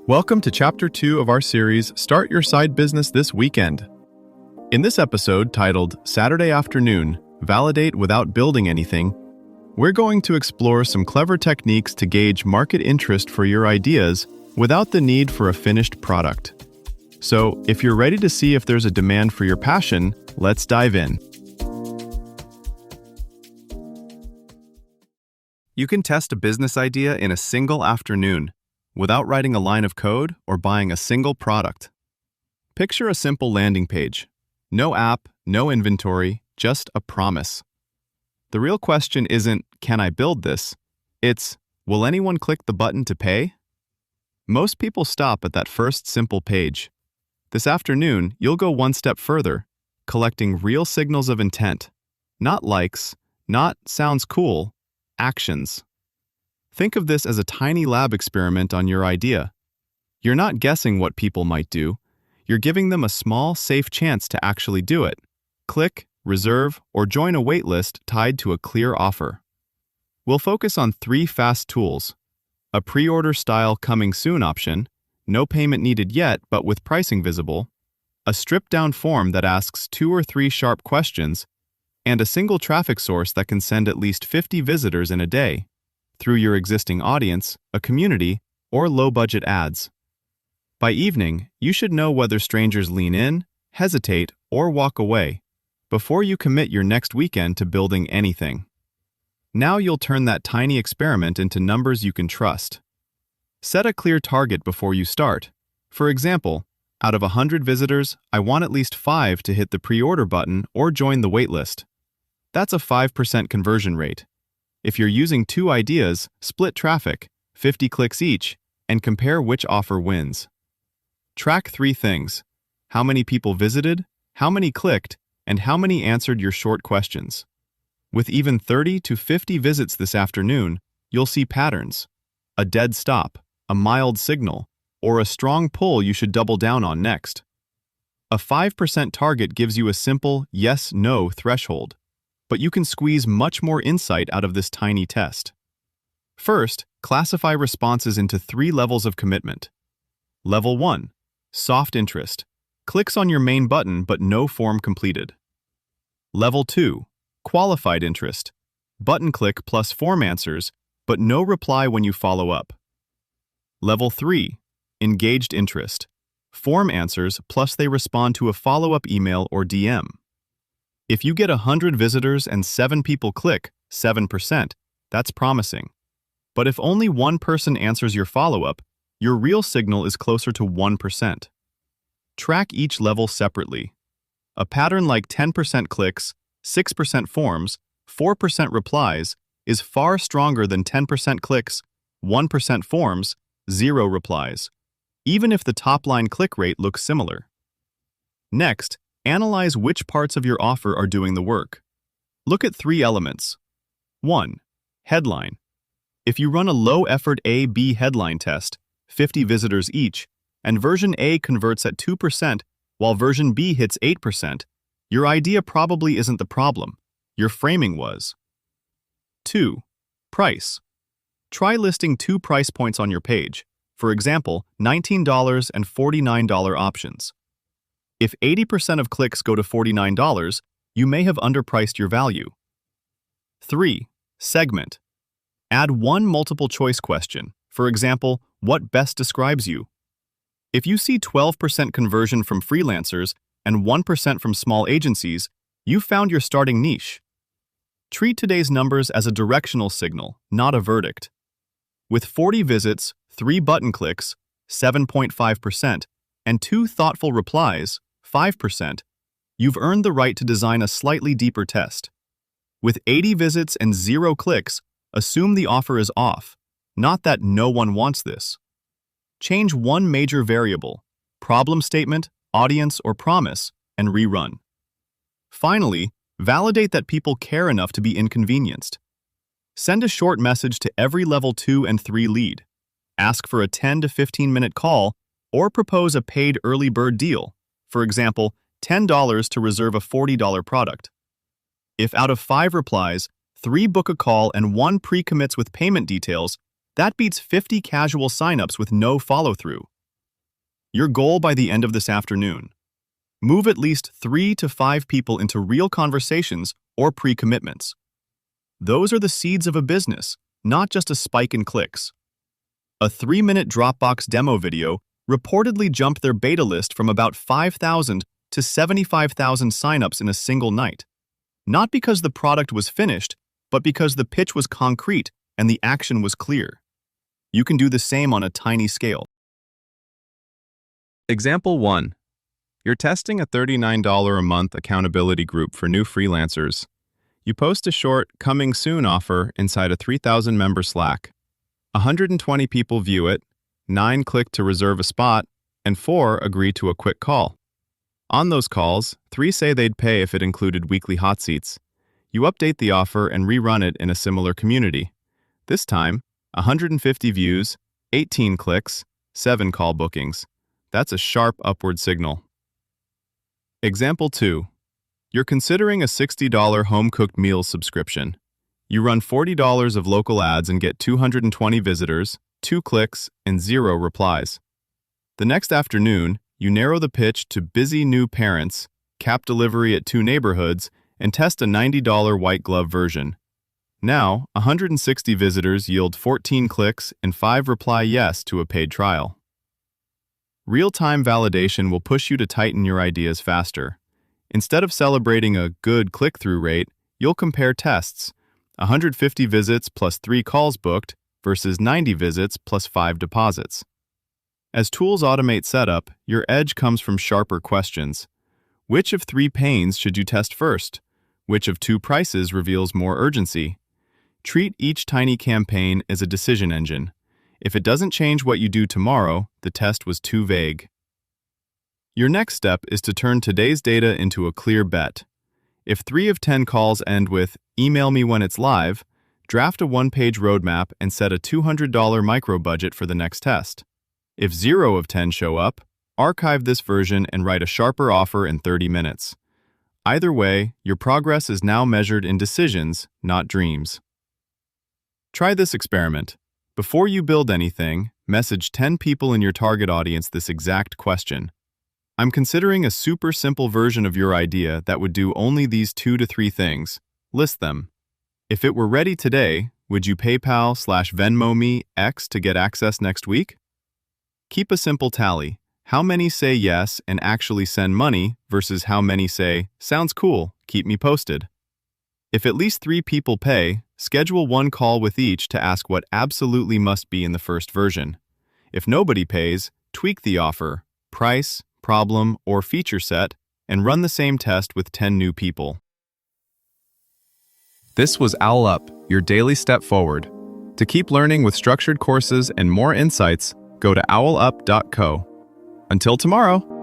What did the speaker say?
Welcome to Chapter 2 of our series, Start Your Side Business This Weekend. In this episode, titled Saturday Afternoon, Validate Without Building Anything, we're going to explore some clever techniques to gauge market interest for your ideas without the need for a finished product. So, if you're ready to see if there's a demand for your passion, let's dive in. You can test a business idea in a single afternoon, without writing a line of code or buying a single product. Picture a simple landing page. No app, no inventory, just a promise. The real question isn't, can I build this? It's, will anyone click the button to pay? Most people stop at that first simple page. This afternoon, you'll go one step further, collecting real signals of intent. Not likes, not sounds cool, actions. Think of this as a tiny lab experiment on your idea. You're not guessing what people might do. You're giving them a small, safe chance to actually do it. Click, reserve, or join a waitlist tied to a clear offer. We'll focus on 3 fast tools: a pre-order style coming soon option, no payment needed yet but with pricing visible, a stripped-down form that asks 2 or 3 sharp questions, and a single traffic source that can send at least 50 visitors in a day, through your existing audience, a community, or low-budget ads. By evening, you should know whether strangers lean in, hesitate, or walk away before you commit your next weekend to building anything. Now you'll turn that tiny experiment into numbers you can trust. Set a clear target before you start. For example, out of 100 visitors, I want at least 5 to hit the pre-order button or join the waitlist. That's a 5% conversion rate. If you're using 2 ideas, split traffic, 50 clicks each, and compare which offer wins. Track 3 things: how many people visited, how many clicked, and how many answered your short questions. With even 30 to 50 visits this afternoon, you'll see patterns: a dead stop, a mild signal, or a strong pull you should double down on next. A 5% target gives you a simple yes-no threshold, but you can squeeze much more insight out of this tiny test. First, classify responses into 3 levels of commitment. Level 1, soft interest, clicks on your main button but no form completed. Level 2, qualified interest, button click plus form answers, but no reply when you follow up. Level 3, engaged interest, form answers plus they respond to a follow-up email or DM. If you get 100 visitors and 7 people click, 7%, that's promising. But if only 1 person answers your follow-up, your real signal is closer to 1%. Track each level separately. A pattern like 10% clicks, 6% forms, 4% replies is far stronger than 10% clicks, 1% forms, 0 replies, even if the top-line click rate looks similar. Next, analyze which parts of your offer are doing the work. Look at 3 elements. 1. Headline. If you run a low-effort A/B headline test, 50 visitors each, and version A converts at 2% while version B hits 8%, your idea probably isn't the problem. Your framing was. 2. Price. Try listing 2 price points on your page. For example, $19 and $49 options. If 80% of clicks go to $49, you may have underpriced your value. 3. Segment. Add 1 multiple-choice question. For example, what best describes you? If you see 12% conversion from freelancers and 1% from small agencies, you found your starting niche. Treat today's numbers as a directional signal, not a verdict. With 40 visits, 3 button clicks, 7.5%, and 2 thoughtful replies, 5%, you've earned the right to design a slightly deeper test. With 80 visits and 0 clicks, assume the offer is off, not that no one wants this. Change 1 major variable, problem statement, audience, or promise, and rerun. Finally, validate that people care enough to be inconvenienced. Send a short message to every level 2 and 3 lead. Ask for a 10 to 15-minute call, or propose a paid early bird deal. For example, $10 to reserve a $40 product. If out of 5 replies, 3 book a call and 1 pre-commits with payment details, that beats 50 casual signups with no follow-through. Your goal by the end of this afternoon: move at least 3 to 5 people into real conversations or pre-commitments. Those are the seeds of a business, not just a spike in clicks. A 3-minute Dropbox demo video reportedly jumped their beta list from about 5,000 to 75,000 signups in a single night. Not because the product was finished, but because the pitch was concrete and the action was clear. You can do the same on a tiny scale. Example 1. You're testing a $39 a month accountability group for new freelancers. You post a short "coming soon" offer inside a 3,000-member Slack. 120 people view it, 9 click to reserve a spot, and 4 agree to a quick call. On those calls, 3 say they'd pay if it included weekly hot seats. You update the offer and rerun it in a similar community. This time, 150 views, 18 clicks, 7 call bookings. That's a sharp upward signal. Example 2. You're considering a $60 home-cooked meals subscription. You run $40 of local ads and get 220 visitors, 2 clicks, and 0 replies. The next afternoon, you narrow the pitch to busy new parents, cap delivery at 2 neighborhoods, and test a $90 white glove version. Now, 160 visitors yield 14 clicks and 5 reply yes to a paid trial. Real-time validation will push you to tighten your ideas faster. Instead of celebrating a good click-through rate, you'll compare tests: 150 visits plus 3 calls booked versus 90 visits plus 5 deposits. As tools automate setup, your edge comes from sharper questions. Which of 3 pains should you test first? Which of 2 prices reveals more urgency? Treat each tiny campaign as a decision engine. If it doesn't change what you do tomorrow, the test was too vague. Your next step is to turn today's data into a clear bet. If 3 of 10 calls end with "email me when it's live," draft a 1-page roadmap and set a $200 micro budget for the next test. If 0 of 10 show up, archive this version and write a sharper offer in 30 minutes. Either way, your progress is now measured in decisions, not dreams. Try this experiment. Before you build anything, message 10 people in your target audience this exact question: "I'm considering a super simple version of your idea that would do only these 2 to 3 things. List them. If it were ready today, would you PayPal/Venmo me X to get access next week?" Keep a simple tally. How many say yes and actually send money versus how many say, "Sounds cool, keep me posted." If at least 3 people pay, schedule 1 call with each to ask what absolutely must be in the first version. If nobody pays, tweak the offer, price, problem, or feature set, and run the same test with 10 new people. This was Owl Up, your daily step forward. To keep learning with structured courses and more insights, go to owlup.co. Until tomorrow!